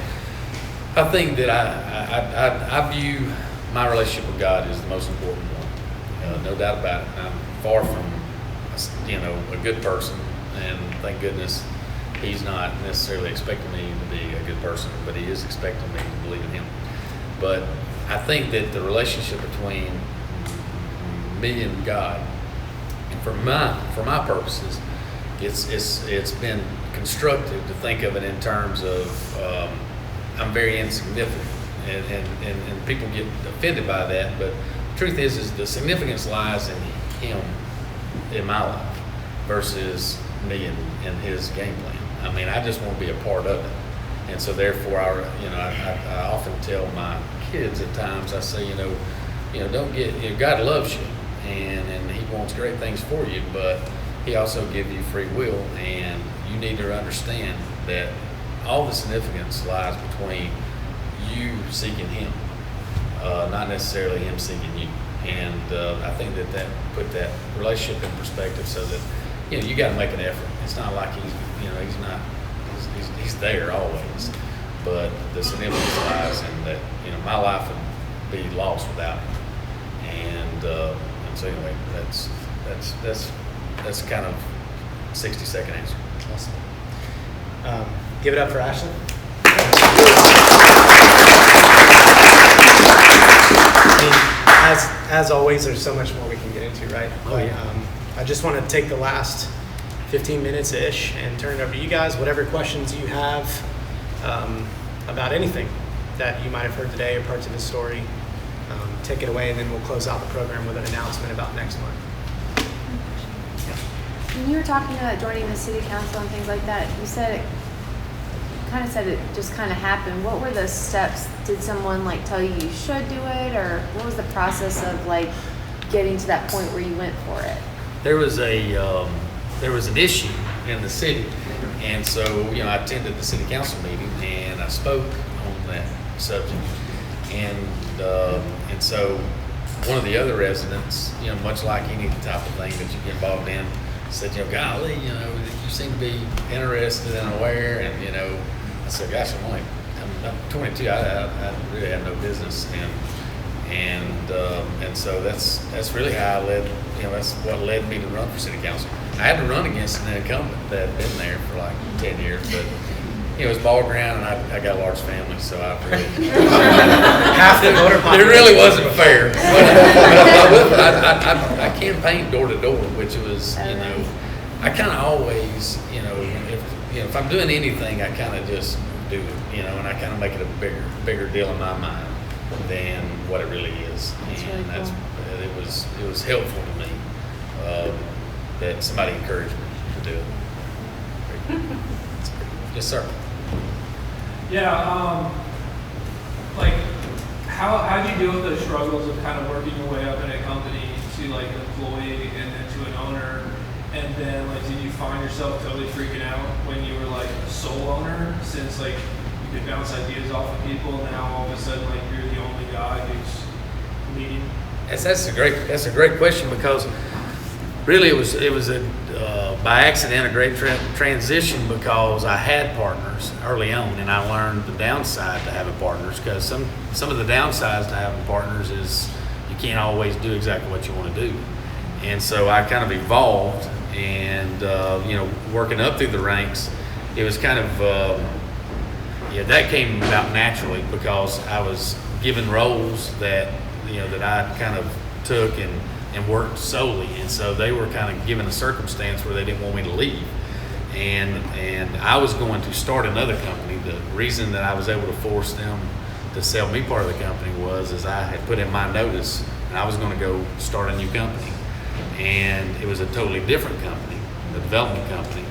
Speaker 2: I think that I view my relationship with God as the most important one. No doubt about it. I'm far from, a good person, and thank goodness He's not necessarily expecting me to be a good person, but He is expecting me to believe in Him. But I think that the relationship between me and God, and for my purposes, it's been constructed to think of it in terms of I'm very insignificant, and people get offended by that. But the truth is the significance lies in Him in my life versus me and His game plan. I mean, I just want to be a part of it, and so therefore, I often tell my kids at times, I say, don't get, God loves you, and He wants great things for you, but He also gives you free will, and you need to understand that all the significance lies between you seeking Him, not necessarily Him seeking you. And I think that put that relationship in perspective, so that you got to make an effort. It's not like he's there always, but the significance lies in that my life would be lost without Him. And so anyway, that's kind of 60-second answer.
Speaker 1: Awesome. Give it up for Ashley. As always, there's so much more we can get into, right?
Speaker 2: Oh, yeah.
Speaker 1: I just want to take the last 15 minutes-ish and turn it over to you guys. Whatever questions you have about anything that you might have heard today or parts of the story, take it away, and then we'll close out the program with an announcement about next month.
Speaker 3: When you were talking about joining the city council and things like that, you said it just kind of happened. What were the steps? Did someone tell you should do it, or what was the process of getting to that point where you went for it?
Speaker 2: There was an issue in the city, and so I attended the city council meeting and I spoke on that subject, and so one of the other residents, much like any type of thing that you get involved in, said, golly, you seem to be interested and aware, and I said, gosh, I'm 22. I really have no business, and so that's really how I led. That's what led me to run for city council. I had to run against an incumbent that had been there for 10 years, but it was ball ground, and I got a large family, so I really
Speaker 1: half the voter population.
Speaker 2: It really wasn't fair. But I campaigned door to door, which was I kind of always if I'm doing anything, I kind of just do it, and I kind of make it a bigger deal in my mind than what it really is.
Speaker 3: That's really cool.
Speaker 2: It was helpful to me that somebody encouraged me to do it. Yes, sir.
Speaker 4: Yeah, how do you deal with the struggles of kind of working your way up in a company to an employee and then to an owner, and then did you find yourself totally freaking out when you were a sole owner, since you could bounce ideas off of people, and now all of a sudden you're the only guy who's leading?
Speaker 2: That's a great question, because really it was by accident a great transition, because I had partners early on, and I learned the downside to having partners, because some of the downsides to having partners is you can't always do exactly what you want to do. And so I kind of evolved, and working up through the ranks, it was kind of that came about naturally, because I was given roles that I kind of took and worked solely, and so they were kind of given a circumstance where they didn't want me to leave, and I was going to start another company. The reason that I was able to force them to sell me part of the company was I had put in my notice, and I was going to go start a new company, and it was a totally different company, a development company,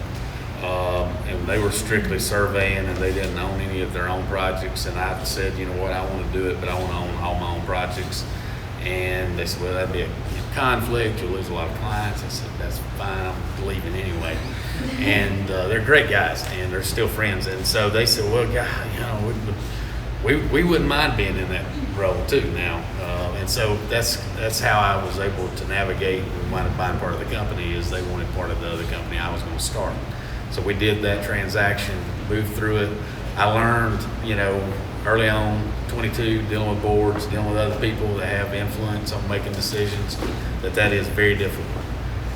Speaker 2: and they were strictly surveying, and they didn't own any of their own projects. And I said, I want to do it, but I want to own all my own projects. And they said, well, that'd be a conflict. You'll lose a lot of clients. I said, that's fine. I'm leaving anyway. And they're great guys, and they're still friends. And so they said, well, God, we wouldn't mind being in that role too now. And so that's how I was able to navigate and wind up buying part of the company, is they wanted part of the other company I was going to start. So we did that transaction, moved through it. I learned, early on, 22, dealing with boards, dealing with other people that have influence on making decisions, that is very difficult.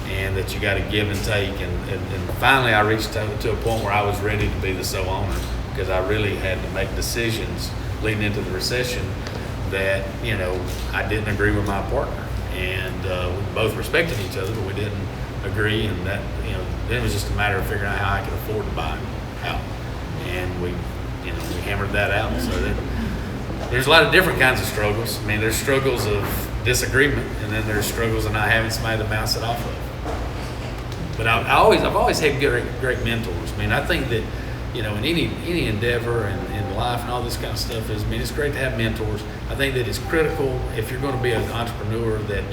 Speaker 2: And that you got to give and take. And finally, I reached to a point where I was ready to be the sole owner, because I really had to make decisions leading into the recession that, I didn't agree with my partner. And we both respected each other, but we didn't agree. And that, then it was just a matter of figuring out how I could afford to buy out. And we hammered that out. So there's a lot of different kinds of struggles. I mean, there's struggles of disagreement, and then there's struggles of not having somebody to bounce it off of. But I've always had great mentors. I mean, I think that, in any endeavor and in life and all this kind of stuff it's great to have mentors. I think that it's critical if you're going to be an entrepreneur that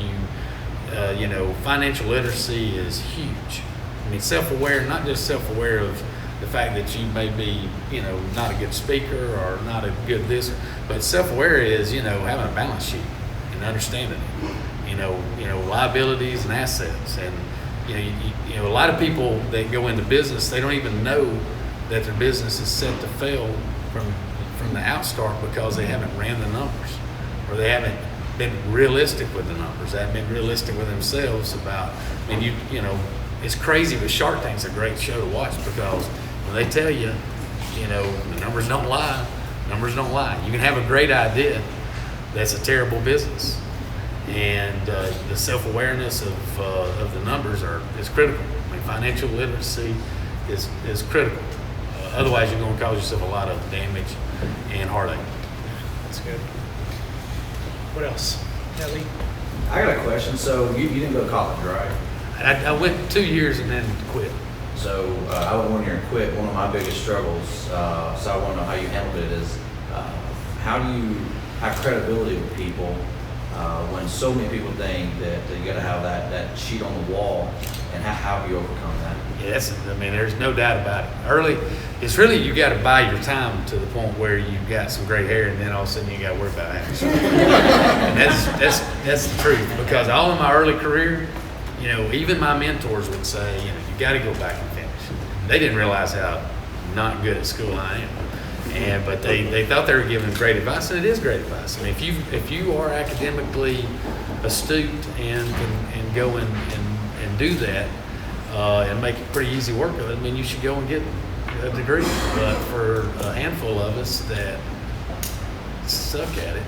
Speaker 2: financial literacy is huge. I mean, self-aware, not just self-aware of the fact that you may be, not a good speaker or not a good this, but self-aware is, having a balance sheet and understanding it, liabilities and assets. And, a lot of people that go into business, they don't even know that their business is set to fail from the outstart because they haven't ran the numbers, or they haven't been realistic with the numbers. They haven't been realistic with themselves about, it's crazy, but Shark Tank's a great show to watch because when they tell you, the numbers don't lie, You can have a great idea that's a terrible business. And the self-awareness of the numbers is critical. I mean, financial literacy is critical. Otherwise, you're going to cause yourself a lot of damage and heartache.
Speaker 1: That's good. What else? Lee?
Speaker 5: I got a question. So you didn't go to college, right?
Speaker 2: I went 2 years and then quit.
Speaker 5: So I went 1 year and quit. One of my biggest struggles, so I want to know how you handled it, is how do you have credibility with people when so many people think that you got to have that sheet on the wall, and how do you overcome that?
Speaker 2: Yeah, there's no doubt about it. It's really, you got to buy your time to the point where you've got some gray hair, and then all of a sudden you got to worry about having something. And that's the truth, because all of my early career, even my mentors would say, you got to go back and finish. They didn't realize how not good at school I am. But they thought they were giving great advice, and it is great advice. I mean, if you are academically astute and can go and do that and make pretty easy work of it, I mean, you should go and get a degree. But for a handful of us that suck at it,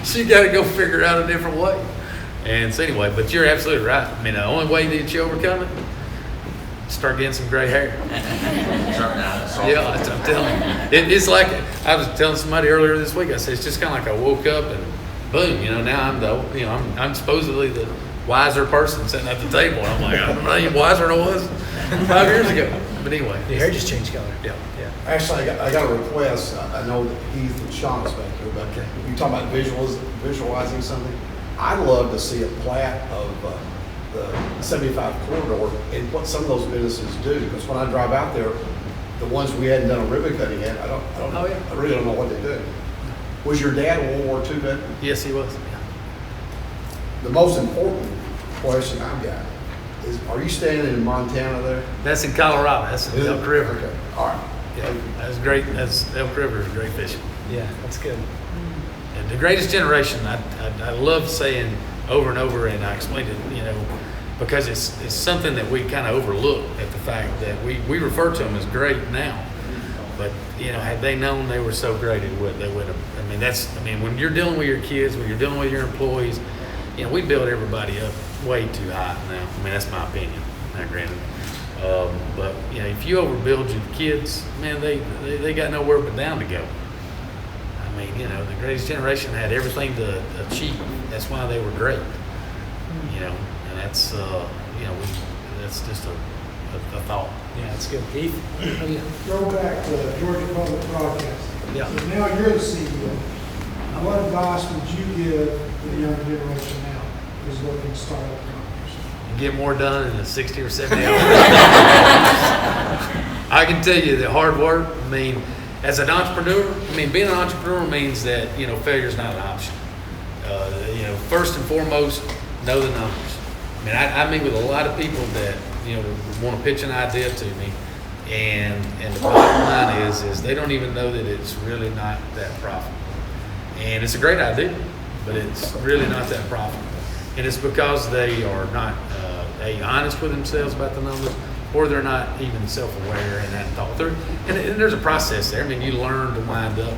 Speaker 2: so you got to go figure out a different way. And so anyway, but you're absolutely right. I mean, the only way that you overcome it, start getting some gray hair. Yeah, I'm telling you. It's like, I was telling somebody earlier this week, I said, it's just kind of like I woke up and boom, now I'm supposedly the wiser person sitting at the table. I'm like, I'm not even wiser than I was 5 years ago. But anyway.
Speaker 1: Your hair just changed color.
Speaker 2: Yeah.
Speaker 6: Actually, I got a request. I know that Heath and Sean is back here, but you talking about visualizing something. I'd love to see a plat of the 75 corridor and what some of those businesses do. Because when I drive out there, the ones we hadn't done a ribbon cutting yet, I really don't know what they do. Was your dad a World War II veteran?
Speaker 2: Yes, he was. Yeah.
Speaker 6: The most important question I've got is, are you standing in Montana there?
Speaker 2: That's in Colorado. That's in Elk River.
Speaker 6: Okay, all right.
Speaker 2: Yeah, that's great. Elk River is great fishing.
Speaker 1: Yeah, that's good.
Speaker 2: And the greatest generation, I love saying over and over, and I explained it, because it's something that we kind of overlook at the fact that we refer to them as great now. But, had they known they were so great, they would have. When you're dealing with your kids, when you're dealing with your employees, we build everybody up way too high now. That's my opinion, not granted. But, if you overbuild your kids, man, they got nowhere but down to go. The greatest generation had everything to achieve. That's why they were great. And that's, that's just a thought.
Speaker 1: Yeah, that's good. Heath?
Speaker 7: Go back to Georgia Public Broadcasting.
Speaker 2: Yeah.
Speaker 7: So now you're the CEO. What advice would you give to the younger generation now who's looking to start up companies?
Speaker 2: Get more done in 60 or 70 hours. I can tell you that hard work, as an entrepreneur, being an entrepreneur means that, failure is not an option. First and foremost, know the numbers. I meet with a lot of people that want to pitch an idea to me, and the bottom line is they don't even know that it's really not that profitable. And it's a great idea, but it's really not that profitable. And it's because they are not honest with themselves about the numbers, or they're not even self-aware and hadn't thought through. And there's a process there. I mean, you learn to wind up,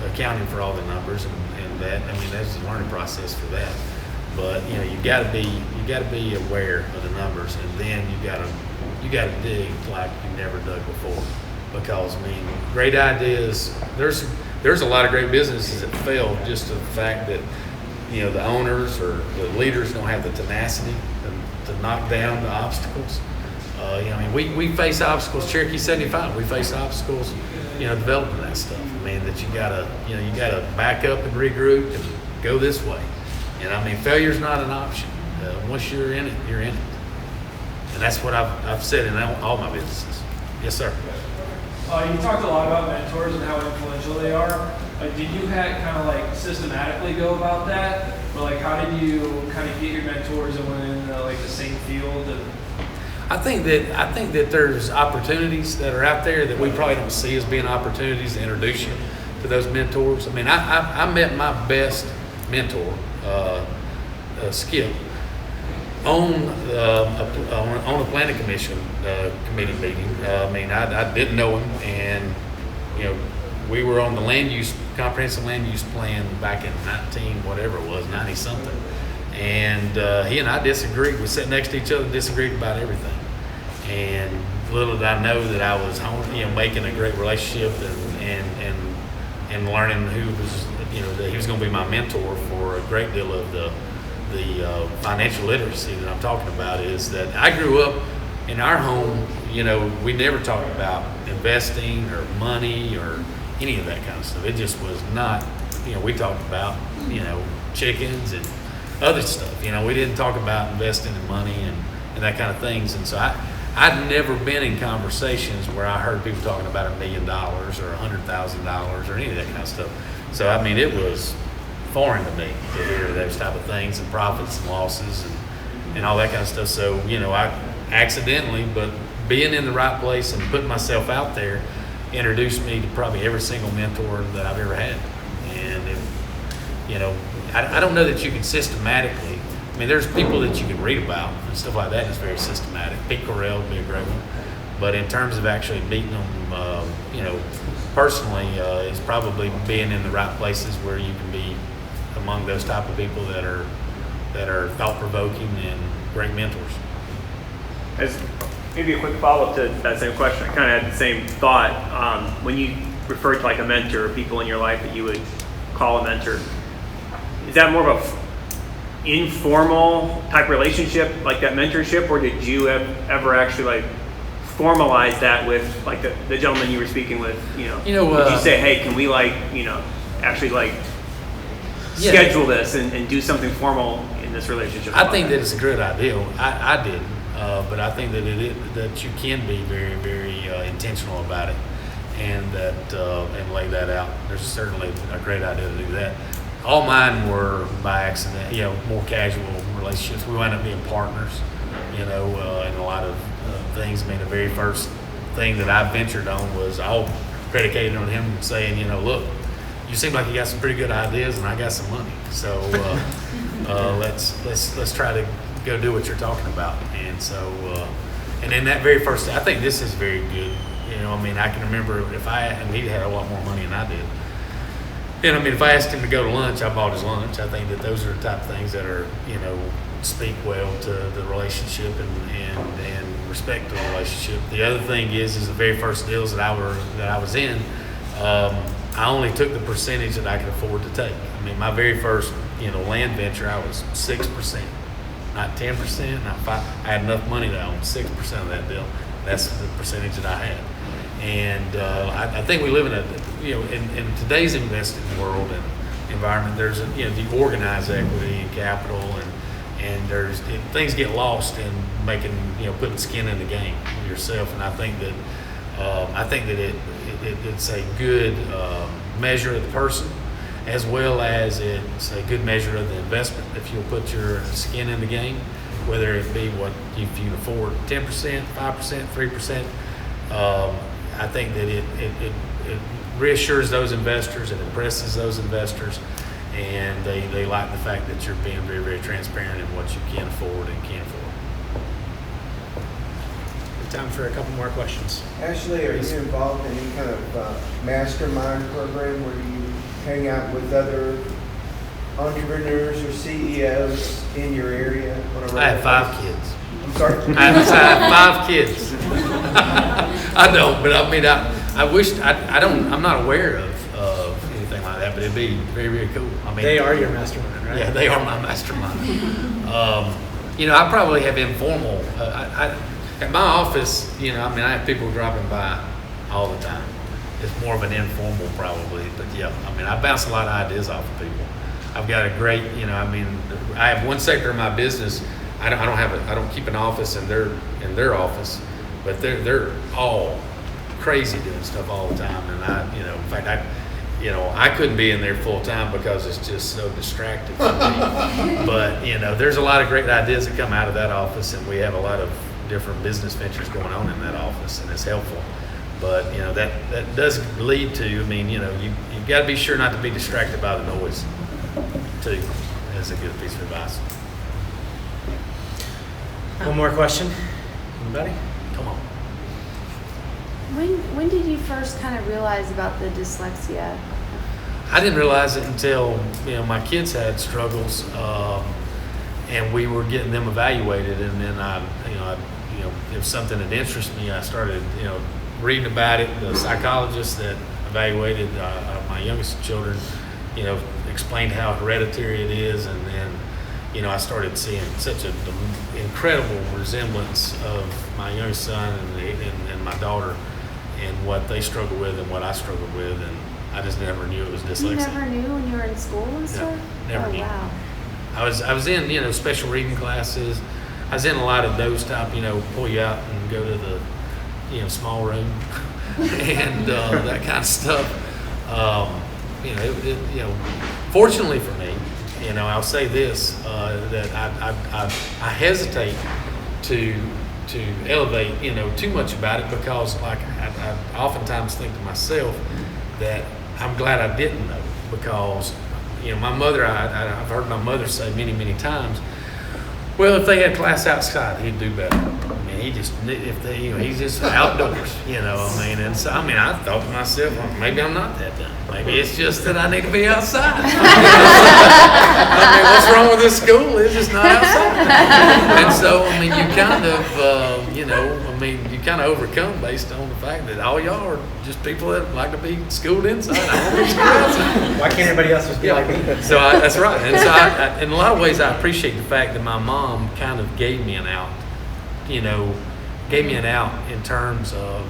Speaker 2: accounting for all the numbers and that. I mean, there's a learning process for that. But you got to be aware of the numbers, and then you got to dig like you never dug before. Because I mean, great ideas. There's a lot of great businesses that fail just to the fact that the owners or the leaders don't have the tenacity to knock down the obstacles. We face obstacles. Cherokee 75, we face obstacles. Developing that stuff. I mean, that you gotta back up and regroup and go this way. And I mean, failure's not an option. Once you're in it, you're in it. And that's what I've said in all my businesses. Yes, sir.
Speaker 4: You talked a lot about mentors and how influential they are. Did you systematically go about that? Or how did you kind of get your mentors and went in the same field?
Speaker 2: I think that there's opportunities that are out there that we probably don't see as being opportunities to introduce you to those mentors. I mean, I met my best mentor, Skip, on a planning commission committee meeting. I didn't know him, and we were on the comprehensive land use plan back in 90 something, and he and I disagreed. We sat next to each other, disagreed about everything, and little did I know that I was making a great relationship and learning who was that he was going to be my mentor for a great deal of the financial literacy that I'm talking about. Is that I grew up in our home, we never talked about investing or money or any of that kind of stuff. It just was not, we talked about, chickens and other stuff. We didn't talk about investing in money and that kind of things. And so I'd never been in conversations where I heard people talking about $1 million or $100,000 or any of that kind of stuff. So, I mean, it was foreign to me to hear those type of things and profits and losses and all that kind of stuff. So, I accidentally, but being in the right place and putting myself out there introduced me to probably every single mentor that I've ever had. And, I don't know that you can systematically, I mean, there's people that you can read about and stuff like that is very systematic. Pete Correll would be a great one. But in terms of actually meeting them, personally, is probably being in the right places where you can be among those type of people that are thought-provoking and great mentors.
Speaker 8: As maybe a quick follow-up to that same question, I kind of had the same thought. When you refer to a mentor, people in your life that you would call a mentor, is that more of a informal type relationship, like that mentorship, or did you ever actually formalize that with the gentleman you were speaking with? Did you say, hey, can we actually schedule this and do something formal in this relationship?
Speaker 2: I think that it's a great idea. I didn't, but I think that you can be very, very intentional about it, and and lay that out. There's certainly a great idea to do that. All mine were by accident, more casual relationships. We wound up being partners, in a lot of things. I mean, the very first thing that I ventured on was all predicated on him saying, look, you seem like you got some pretty good ideas, and I got some money. So let's try to go do what you're talking about. And so, and in that very first, I think this is very good. I can remember and he had a lot more money than I did. And if I asked him to go to lunch, I bought his lunch. I think that those are the type of things that are, speak well to the relationship and respect to the relationship. The other thing is the very first deals that I was in, I only took the percentage that I could afford to take. My very first, land venture, I was 6%, not 10%, not 5%. I had enough money to own 6% of that deal. That's the percentage that I had. And I think we live in in today's investing world and environment, there's the organized equity and capital, and there's things get lost in putting skin in the game yourself. And I think that it's a good measure of the person, as well as it's a good measure of the investment. If you'll put your skin in the game whether it be what if you can afford 10%, 5%, 3%. I think that it reassures those investors and impresses those investors, and they like the fact that you're being very, very transparent in what you can afford and can't afford.
Speaker 1: Time for a couple more questions.
Speaker 9: Ashley, are you involved in any kind of mastermind program where you hang out with other entrepreneurs or CEOs in your area?
Speaker 2: I have 5 kids.
Speaker 9: I'm sorry?
Speaker 2: I have 5 kids. I don't, but I mean, I wish, I don't, I'm not aware of anything like that, but it'd be very, very cool. I mean,
Speaker 1: They are your mastermind, right?
Speaker 2: Yeah, they are my mastermind. I probably have informal, at my office, I have people dropping by all the time. It's more of an informal probably, but yeah, I bounce a lot of ideas off of people. I've got a great, I have one sector of my business. I don't keep an office in their office, but they're all crazy doing stuff all the time. And in fact, I couldn't be in there full time because it's just so distracting for me. But there's a lot of great ideas that come out of that office, and we have a lot of different business ventures going on in that office, and it's helpful. But that does lead to, you've got to be sure not to be distracted by the noise too. That's a good piece of advice.
Speaker 1: One more question. Anybody?
Speaker 2: Come on.
Speaker 3: When did you first kind of realize about the dyslexia?
Speaker 2: I didn't realize it until my kids had struggles, and we were getting them evaluated, and then if something that interested me, I started reading about it. The psychologist that evaluated my youngest children, explained how hereditary it is, and then I started seeing such an incredible resemblance of my youngest son and my daughter, and what they struggle with and what I struggle with, and I just never knew it was dyslexia.
Speaker 3: You never knew when you were in school and stuff?
Speaker 2: Never knew.
Speaker 3: Wow.
Speaker 2: I was in special reading classes. I was in a lot of those type, pull you out and go to the small room and that kind of stuff. Fortunately for me, I'll say this, that I hesitate to elevate too much about it, because like I oftentimes think to myself that I'm glad I didn't know, because my mother, I've heard my mother say many, many times, well, if they had class outside, he'd do better. He's just outdoors, and so, I thought to myself, well, maybe I'm not that dumb. Maybe it's just that I need to be outside. What's wrong with this school? It's just not outside. And so, you kind of overcome based on the fact that all y'all are just people that like to be schooled inside. I want to be schooled outside.
Speaker 1: Why can't everybody else just be like me?
Speaker 2: So that's right. And so in a lot of ways, I appreciate the fact that my mom kind of gave me an out, in terms of,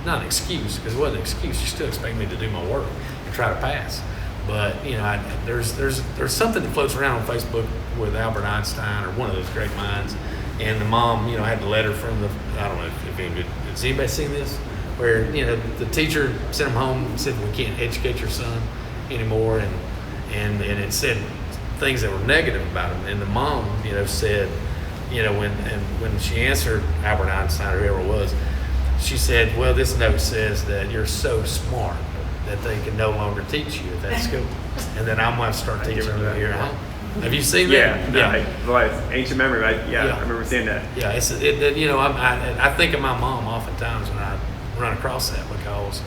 Speaker 2: not an excuse, because it wasn't an excuse. You still expect me to do my work and try to pass. But, there's something that floats around on Facebook with Albert Einstein, or one of those great minds. And the mom, had the letter from I don't know if has anybody seen this? Where, the teacher sent him home and said, we can't educate your son anymore. And it said things that were negative about him. And the mom, said, when she answered Albert Einstein or whoever it was, she said, well, this note says that you're so smart that they can no longer teach you at that school. And then I'm going to start teaching you here at home. Have you seen that?
Speaker 8: It's ancient memory, right? Yeah, I remember seeing that.
Speaker 2: Yeah, I think of my mom oftentimes when I run across that, because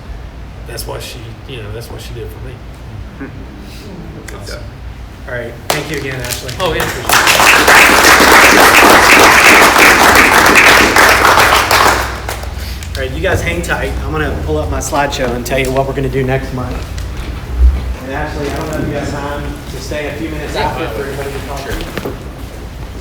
Speaker 2: that's what she did for me.
Speaker 8: Good stuff.
Speaker 1: All right. Thank you again, Ashley.
Speaker 2: Oh, yeah.
Speaker 1: All right, you guys hang tight. I'm going to pull up my slideshow and tell you what we're going to do next month. And Ashley, I don't know if you have time to stay a few minutes after for everybody to talk.